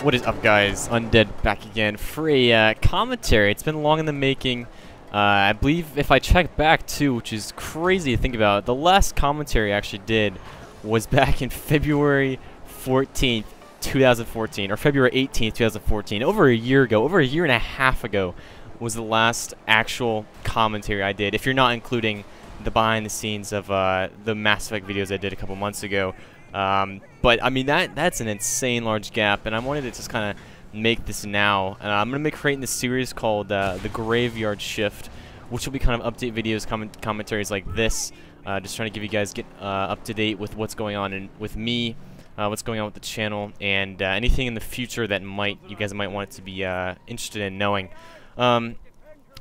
What is up, guys? Undead back again for a commentary. It's been long in the making. I believe if I check back too, which is crazy to think about, the last commentary I actually did was back in February 14th, 2014, or February 18th, 2014. Over a year ago, over a year and a half ago, was the last actual commentary I did. If you're not including the behind the scenes of the Mass Effect videos I did a couple months ago. But I mean that's an insane large gap, and I wanted to just kind of make this now. I'm gonna be creating this series called the Graveyard Shift, which will be kind of update videos, commentaries like this, just trying to give you guys up to date with what's going on with me, what's going on with the channel, and anything in the future that you guys might want to be interested in knowing.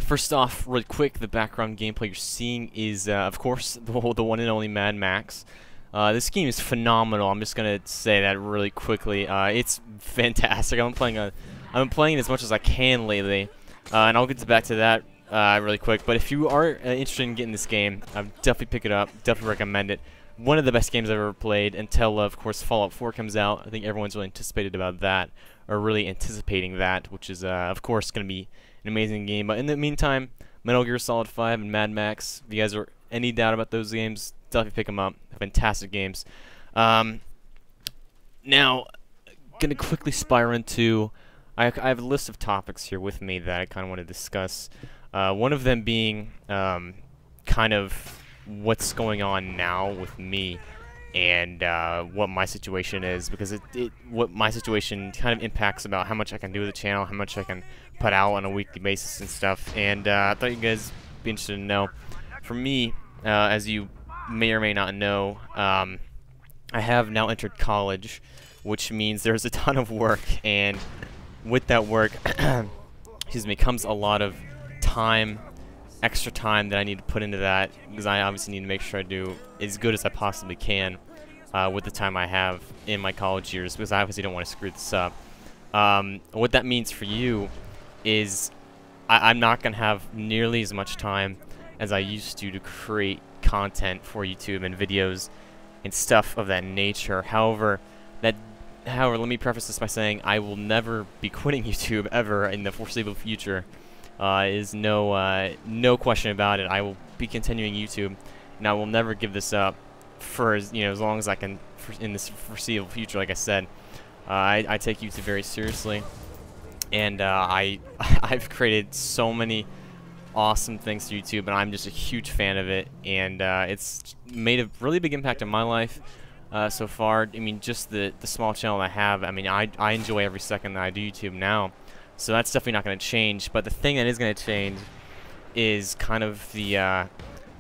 First off, really quick, the background gameplay you're seeing is, of course, the one and only Mad Max. This game is phenomenal. I'm just gonna say that really quickly. It's fantastic. I've been playing it as much as I can lately, and I'll get back to that really quick. But if you are interested in getting this game, definitely pick it up. Definitely recommend it. One of the best games I've ever played until, of course, Fallout 4 comes out. I think everyone's really anticipated about that, or really anticipating that, which is, of course, gonna be an amazing game. But in the meantime, Metal Gear Solid 5 and Mad Max. If you guys are any doubt about those games, definitely pick them up. Fantastic games. Now, gonna quickly spiral into. I have a list of topics here with me that I kind of want to discuss. One of them being kind of what's going on now with me and what my situation is, because what my situation kind of impacts about how much I can do with the channel, how much I can put out on a weekly basis and stuff. And I thought you guys would be interested to know. For me, as you may or may not know, I have now entered college, which means there's a ton of work, and with that work, excuse me, comes a lot of time, extra time that I need to put into that, because I obviously need to make sure I do as good as I possibly can with the time I have in my college years, because I obviously don't want to screw this up. What that means for you is I'm not going to have nearly as much time as I used to create content for YouTube and videos and stuff of that nature. However, let me preface this by saying I will never be quitting YouTube ever in the foreseeable future. Is no question about it. I will be continuing YouTube, and I will never give this up for as long as I can in this foreseeable future. Like I said, I take YouTube very seriously, and I've created so many awesome things to YouTube, and I'm just a huge fan of it, and it's made a really big impact on my life so far. I mean, just the small channel I have, I mean, I enjoy every second that I do YouTube now, so that's definitely not going to change. But the thing that is going to change is kind of the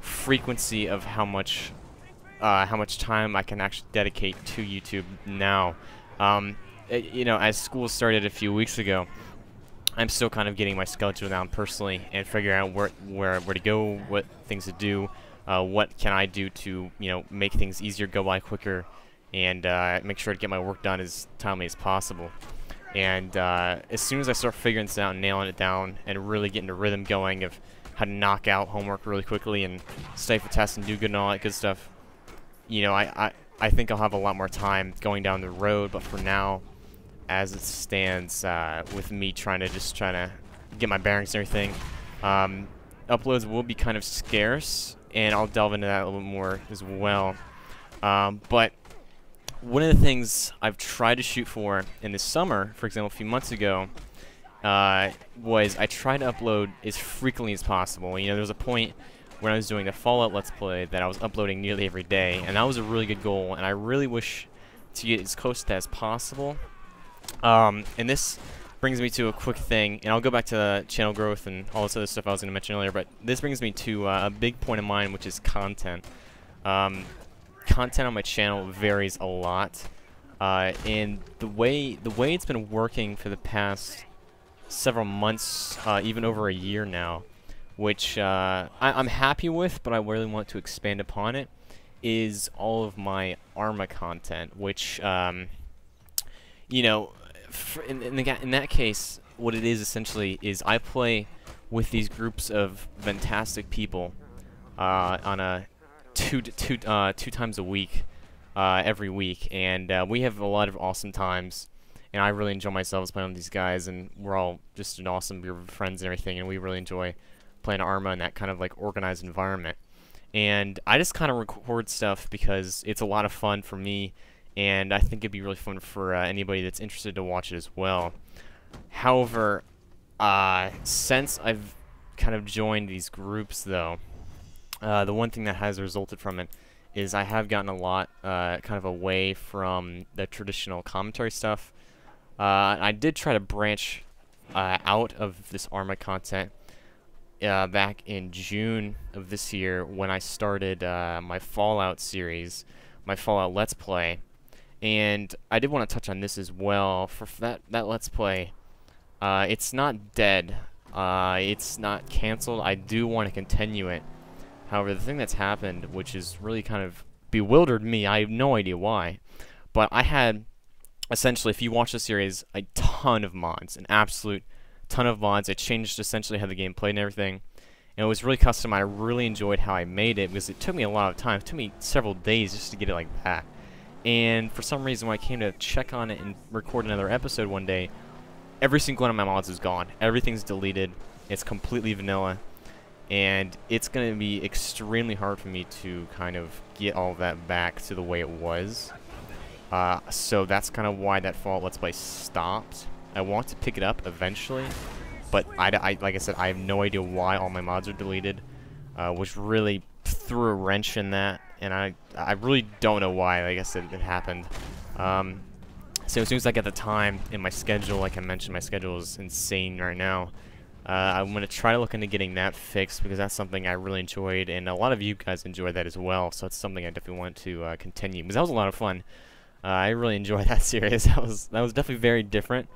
frequency of how much time I can actually dedicate to YouTube now. As school started a few weeks ago, I'm still kind of getting my schedule down personally and figuring out where to go, what things to do, what can I do to make things easier, go by quicker, and make sure to get my work done as timely as possible. And as soon as I start figuring this out and nailing it down and really getting the rhythm going of how to knock out homework really quickly and study for tests and do good and all that good stuff, I think I'll have a lot more time going down the road. But for now, as it stands, with me trying to get my bearings and everything, uploads will be kind of scarce, and I'll delve into that a little bit more as well. But one of the things I've tried to shoot for in the summer, for example, a few months ago, was I tried to upload as frequently as possible. There was a point when I was doing the Fallout Let's Play that I was uploading nearly every day, and that was a really good goal, and I really wish to get as close to that as possible. And this brings me to a quick thing, and I'll go back to the channel growth and all this other stuff I was going to mention earlier, but this brings me to a big point of mine, which is content. Content on my channel varies a lot, and the way it's been working for the past several months, even over a year now, which I'm happy with, but I really want to expand upon it, is all of my Arma content, which in that case, what it is essentially is I play with these groups of fantastic people on a two times a week, every week, and we have a lot of awesome times. and I really enjoy myself playing with these guys, and we're all just an awesome group of friends and everything, and we really enjoy playing Arma in that kind of like organized environment. And I just kind of record stuff because it's a lot of fun for me, and I think it'd be really fun for anybody that's interested to watch it as well. However, since I've kind of joined these groups, though, the one thing that has resulted from it is I have gotten a lot kind of away from the traditional commentary stuff. I did try to branch out of this Arma content back in June of this year when I started my Fallout series, my Fallout Let's Play. And I did want to touch on this as well. For that Let's Play, it's not dead. It's not canceled. I do want to continue it. However, the thing that's happened, which has really kind of bewildered me, I have no idea why, but I had, essentially, if you watch the series, a ton of mods, an absolute ton of mods. It changed essentially how the game played and everything, and it was really custom. I really enjoyed how I made it because it took me a lot of time. It took me several days just to get it like that. And for some reason, when I came to check on it and record another episode one day, every single one of my mods is gone. Everything's deleted. It's completely vanilla. And it's going to be extremely hard for me to kind of get all of that back to the way it was. So that's kind of why that Fallout Let's Play stopped. I want to pick it up eventually, but like I said, I have no idea why all my mods are deleted, which really threw a wrench in that, and I really don't know why. Like I said, it happened. So as soon as I get the time in my schedule, like I mentioned, my schedule is insane right now. I'm going to try to look into getting that fixed because that's something I really enjoyed, and a lot of you guys enjoyed that as well, so it's something I definitely want to continue, because that was a lot of fun. I really enjoyed that series. That was definitely very different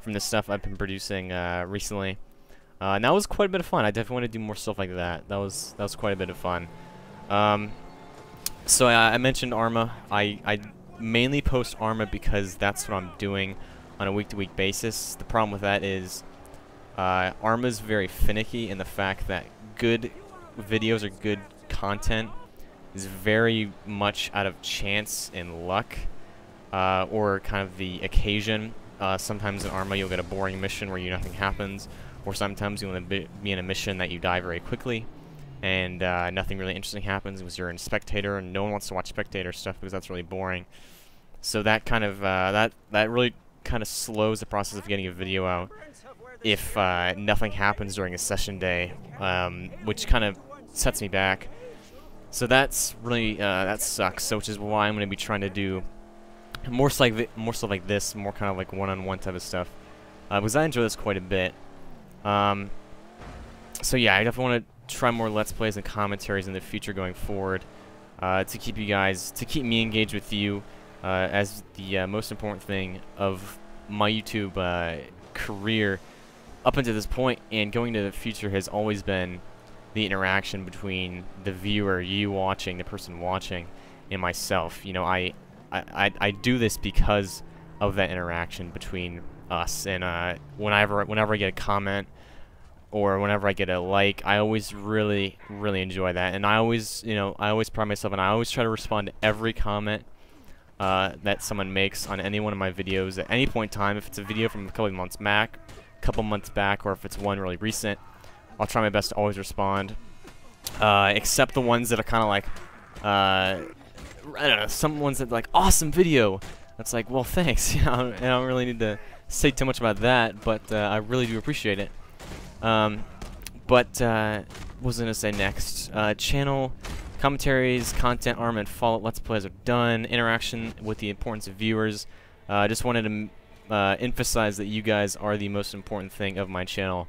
from the stuff I've been producing recently. And that was quite a bit of fun. I definitely want to do more stuff like that. That was quite a bit of fun. So I mentioned Arma. I mainly post Arma because that's what I'm doing on a week-to-week basis. The problem with that is Arma's very finicky in the fact that good videos or good content is very much out of chance and luck, or kind of the occasion. Sometimes in Arma you'll get a boring mission where nothing happens, or sometimes you'll be in a mission that you die very quickly, and nothing really interesting happens because you're in Spectator, and no one wants to watch Spectator stuff because that's really boring. So that kind of that really kind of slows the process of getting a video out if nothing happens during a session day, which kind of sets me back. So that's really that sucks. So which is why I'm going to be trying to do more stuff like this, more kind of like one-on-one type of stuff, because I enjoy this quite a bit. So yeah, I definitely want to try more Let's Plays and commentaries in the future going forward, to keep me engaged with you, as the most important thing of my YouTube career up until this point, and going to the future has always been the interaction between the viewer, you watching, the person watching, and myself. You know, I do this because of that interaction between us, and whenever I get a comment or whenever I get a like, I always really enjoy that, and I always pride myself, and I always try to respond to every comment that someone makes on any one of my videos at any point in time. If it's a video from a couple months back, or if it's one really recent, I'll try my best to always respond, except the ones that are kind of like, I don't know, some ones that like, awesome video. That's like, well, thanks. You know, I don't really need to say too much about that, but I really do appreciate it. What was I gonna say next? Channel commentaries, content, Arma, and Fallout Let's Plays are done. Interaction with the importance of viewers. I just wanted to emphasize that you guys are the most important thing of my channel,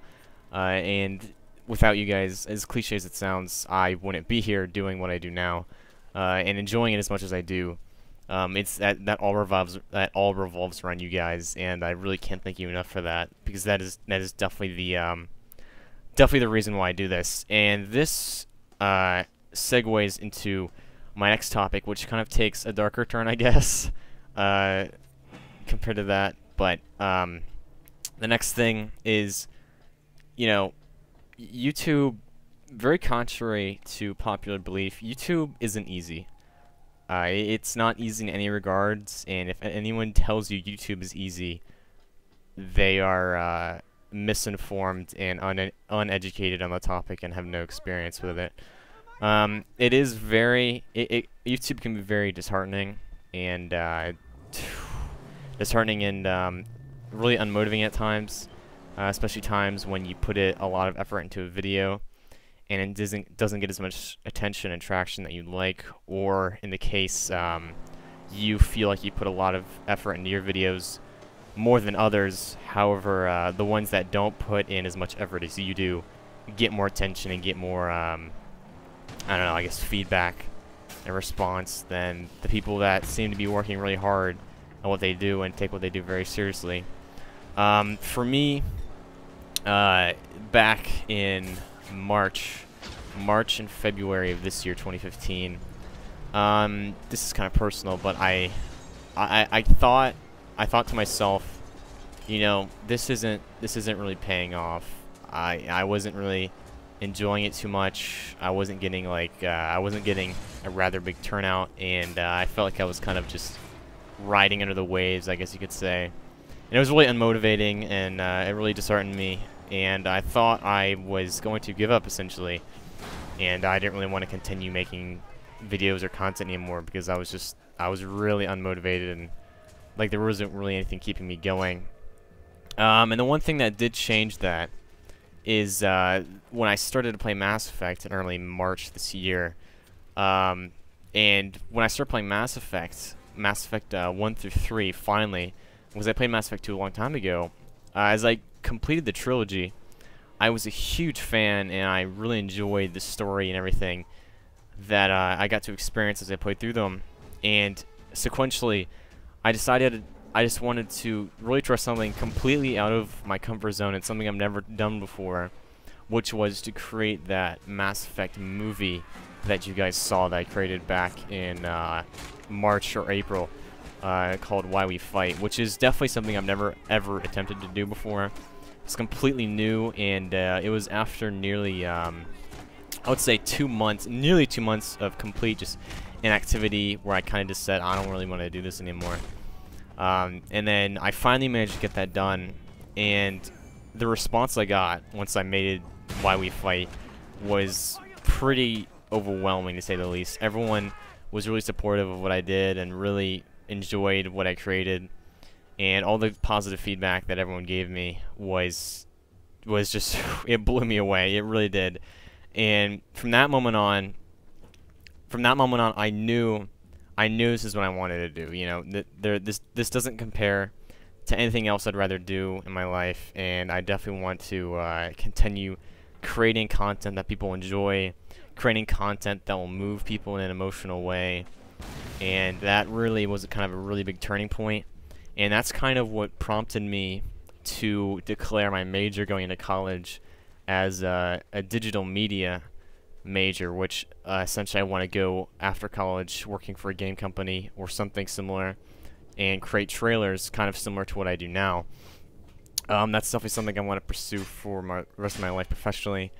and without you guys, as cliche as it sounds, I wouldn't be here doing what I do now, and enjoying it as much as I do. It's that all revolves around you guys, and I really can't thank you enough for that, because that is definitely the reason why I do this. And this segues into my next topic, which kind of takes a darker turn, I guess, compared to that. But the next thing is, you know, YouTube, very contrary to popular belief, YouTube isn't easy. It's not easy in any regards, and if anyone tells you YouTube is easy, they are misinformed and uneducated on the topic and have no experience with it. It is very YouTube can be very disheartening and really unmotivating at times, especially times when you put a lot of effort into a video and it doesn't get as much attention and traction that you'd like, or in the case you feel like you put a lot of effort into your videos more than others. However, the ones that don't put in as much effort as you do get more attention and get more, I don't know, I guess feedback and response than the people that seem to be working really hard on what they do and take what they do very seriously. For me, back in March and February of this year, 2015. This is kind of personal, but I thought to myself, you know, this isn't really paying off. I wasn't really enjoying it too much. I wasn't getting a rather big turnout, and I felt like I was kind of just riding under the waves, I guess you could say. And it was really unmotivating, and it really disheartened me. And I thought I was going to give up, essentially. And I didn't really want to continue making videos or content anymore because I was really unmotivated, and like there wasn't really anything keeping me going. And the one thing that did change that is when I started to play Mass Effect in early March this year. And when I started playing Mass Effect 1 through 3, finally, because I played Mass Effect 2 a long time ago, as I completed the trilogy, I was a huge fan, and I really enjoyed the story and everything that I got to experience as I played through them. And sequentially, I decided I just wanted to really try something completely out of my comfort zone and something I've never done before, which was to create that Mass Effect movie that you guys saw that I created back in March or April, called Why We Fight, which is definitely something I've never ever attempted to do before. It's completely new, and it was after nearly, I would say nearly 2 months of complete just inactivity, where I kind of just said, I don't really want to do this anymore. And then I finally managed to get that done, and the response I got once I made it Why We Fight was pretty overwhelming, to say the least. Everyone was really supportive of what I did and really enjoyed what I created, and all the positive feedback that everyone gave me was just it blew me away. It really did. And from that moment on, I knew this is what I wanted to do. You know, this doesn't compare to anything else I'd rather do in my life, and I definitely want to continue creating content that people enjoy, creating content that will move people in an emotional way. And that really was kind of a really big turning point, and that's kind of what prompted me to declare my major going into college as a digital media major, which essentially I want to go after college working for a game company or something similar and create trailers kind of similar to what I do now. That's definitely something I want to pursue for the rest of my life professionally,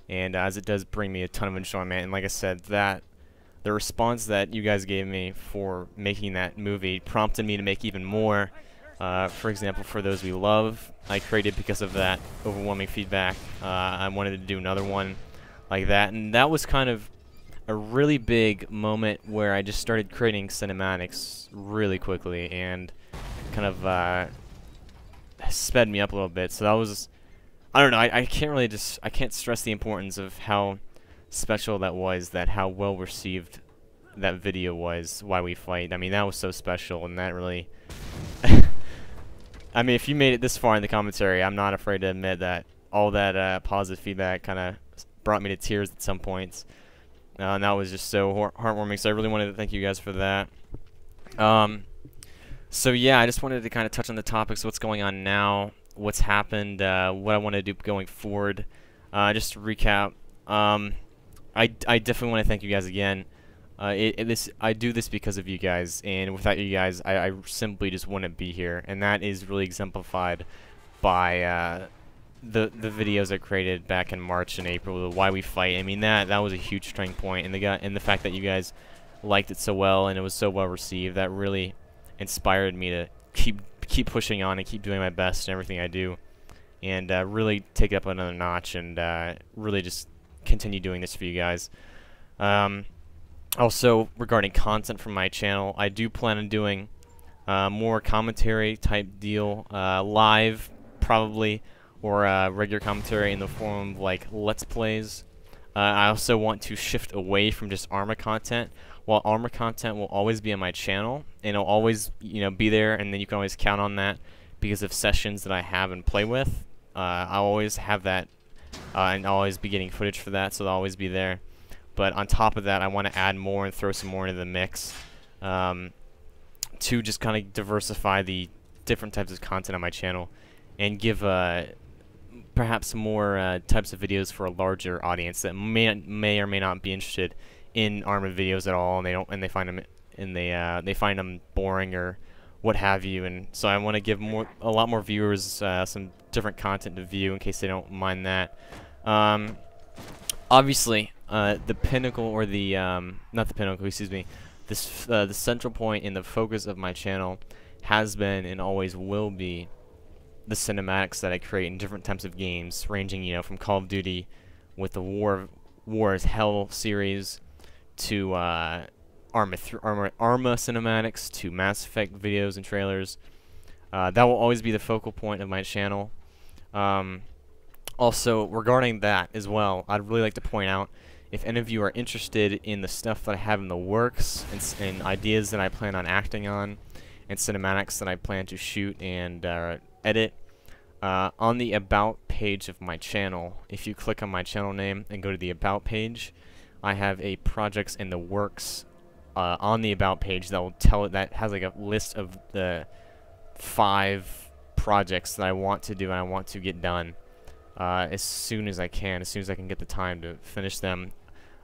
and as it does bring me a ton of enjoyment. And like I said, the response that you guys gave me for making that movie prompted me to make even more. For example, For Those We Love, I created because of that overwhelming feedback. I wanted to do another one like that, and that was kind of a really big moment where I just started creating cinematics really quickly and kind of sped me up a little bit. So that was, I don't know, I can't stress the importance of how special that was, how well received that video was, Why We Fight. I mean, that was so special, and that really I mean, if you made it this far in the commentary, I'm not afraid to admit that all that positive feedback kind of brought me to tears at some points, and that was just so heartwarming. So I really wanted to thank you guys for that. So yeah, I just wanted to kind of touch on the topics, what's going on now, what's happened, what I want to do going forward. Just to recap, I definitely want to thank you guys again. I do this because of you guys, and without you guys, I simply just wouldn't be here, and that is really exemplified by the videos I created back in March and April, the Why We Fight. I mean, that was a huge turning point, and the fact that you guys liked it so well and it was so well received. That really inspired me to keep pushing on and keep doing my best in everything I do, and really take it up another notch, and really just continue doing this for you guys. Also, regarding content from my channel, I do plan on doing more commentary type deal, live probably, or regular commentary in the form of like Let's Plays. I also want to shift away from just Arma content. While Arma content will always be on my channel, and it'll always, you know, be there, and then you can always count on that because of sessions that I have and play with. I'll always have that, and I'll always be getting footage for that, so they'll always be there. But on top of that, I want to add more and throw some more into the mix, to just kind of diversify the different types of content on my channel, and give perhaps more types of videos for a larger audience that may or may not be interested in Arma videos at all, and they find them boring or what have you. And so I want to give a lot more viewers some different content to view in case they don't mind that. Obviously, the pinnacle, or the not the pinnacle, excuse me, this the central point in the focus of my channel has been and always will be the cinematics that I create in different types of games, ranging, you know, from Call of Duty with the War is Hell series to Arma cinematics to Mass Effect videos and trailers. That will always be the focal point of my channel. Also, regarding that as well, I'd really like to point out, if any of you are interested in the stuff that I have in the works, and ideas that I plan on acting on, and cinematics that I plan to shoot and edit, on the About page of my channel, if you click on my channel name and go to the About page, I have a projects in the works on the About page that will that has like a list of the 5 projects that I want to do and I want to get done as soon as I can, as soon as I can get the time to finish them.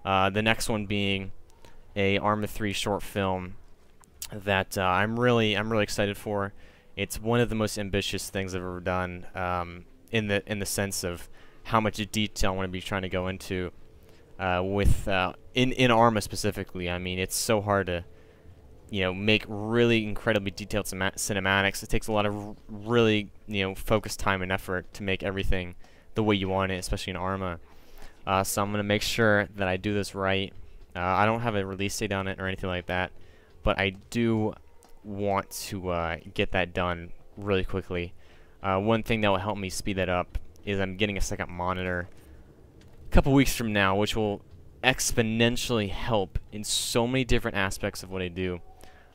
The next one being a Arma 3 short film that I'm really excited for. It's one of the most ambitious things I've ever done, in the sense of how much detail I want to be trying to go into in Arma specifically. I mean, it's so hard to, you know, make really incredibly detailed cinematics. It takes a lot of really, you know, focused time and effort to make everything the way you want it, especially in Arma. So I'm gonna make sure that I do this right. I don't have a release date on it or anything like that, but I do want to get that done really quickly. One thing that will help me speed that up is I'm getting a second monitor a couple weeks from now, which will exponentially help in so many different aspects of what I do.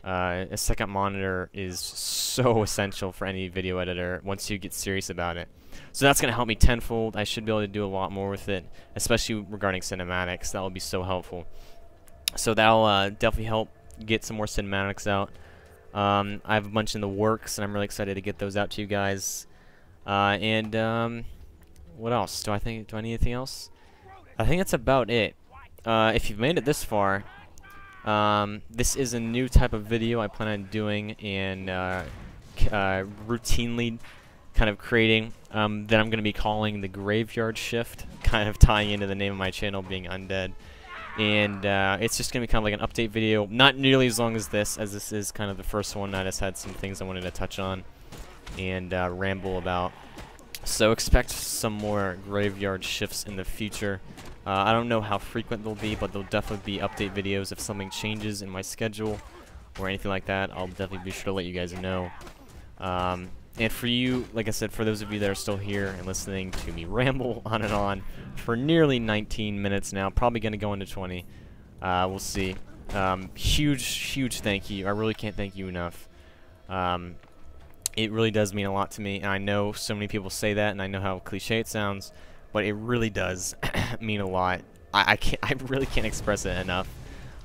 A second monitor is so essential for any video editor once you get serious about it. So that's going to help me tenfold. I should be able to do a lot more with it, especially regarding cinematics. That will be so helpful. So that'll definitely help get some more cinematics out. I have a bunch in the works, and I'm really excited to get those out to you guys. What else? Do I need anything else? I think that's about it. If you've made it this far, this is a new type of video I plan on doing and routinely kind of creating, that I'm going to be calling the Graveyard Shift, kind of tying into the name of my channel being Undead. And it's just going to be kind of like an update video, not nearly as long as this is kind of the first one. I just had some things I wanted to touch on and ramble about. So expect some more Graveyard Shifts in the future. I don't know how frequent they'll be, but there'll definitely be update videos if something changes in my schedule or anything like that. I'll definitely be sure to let you guys know. And for you, like I said, for those of you that are still here and listening to me ramble on and on for nearly 19 minutes now, probably going to go into 20. We'll see. Huge thank you. I really can't thank you enough. It really does mean a lot to me, and I know so many people say that, and I know how cliche it sounds, but it really does mean a lot. I really can't express it enough.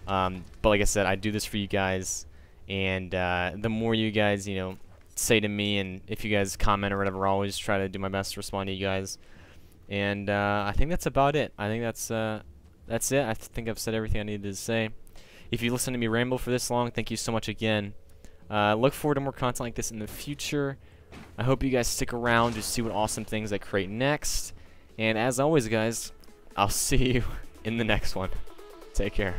But like I said, I do this for you guys, and the more you guys, you know, say to me, and if you guys comment or whatever, I'll always try to do my best to respond to you guys. And I think that's about it. I think that's it. I think I've said everything I needed to say. If you listen to me ramble for this long, thank you so much again. Look forward to more content like this in the future. I hope you guys stick around to see what awesome things I create next. And as always, guys, I'll see you in the next one. Take care.